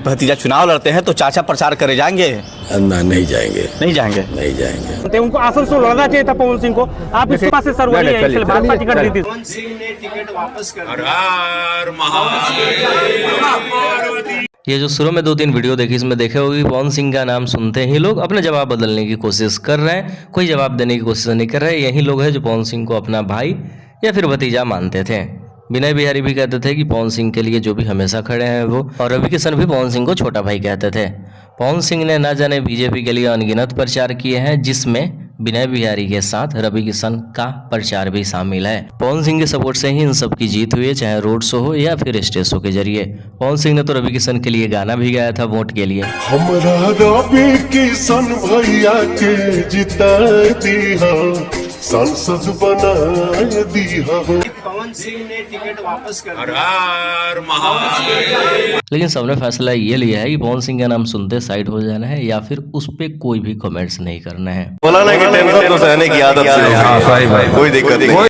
भतीजा चुनाव लड़ते हैं तो चाचा प्रचार करे जाएंगे? ना, नहीं जाएंगे, नहीं जाएंगे। नहीं जाएंगे। उनको आसनसोल लड़ना चाहिए था पवन सिंह को। आप इसके पास से सरवरी है, इसलिए भाजपा टिकट दी थी। पवन सिंह ने टिकट वापस कर ये जो शुरू में 2-3 वीडियो देखी, इसमें देखे होगी पवन सिंह का नाम सुनते ही लोग अपना जवाब बदलने की कोशिश कर रहे हैं, कोई जवाब देने की कोशिश नहीं कर रहे। यही लोग हैं जो पवन सिंह को अपना भाई या फिर भतीजा मानते थे। विनय बिहारी भी कहते थे कि पवन सिंह के लिए जो भी हमेशा खड़े हैं वो, और रवि किशन भी पवन सिंह को छोटा भाई कहते थे। पवन सिंह ने ना जाने बीजेपी के लिए अनगिनत प्रचार किए हैं, जिसमें विनय बिहारी के साथ रवि किशन का प्रचार भी शामिल है। पवन सिंह के सपोर्ट से ही इन सब की जीत हुई है, चाहे रोड शो हो या फिर स्टेज शो के जरिए। पवन सिंह ने तो रवि किशन के लिए गाना भी गाया था वोट के लिए। हमरा रवि किशन भैया के जिता दिया, सांसद बना दिया। पवन सिंह ने टिकट वापस कर लेकिन सबने फैसला ये लिया है कि पवन सिंह का नाम सुनते साइड हो जाना है या फिर उस पे कोई भी कमेंट्स नहीं करना है। बोला ना कि टेंशन तो सहने की आदत से, कोई दिक्कत नहीं।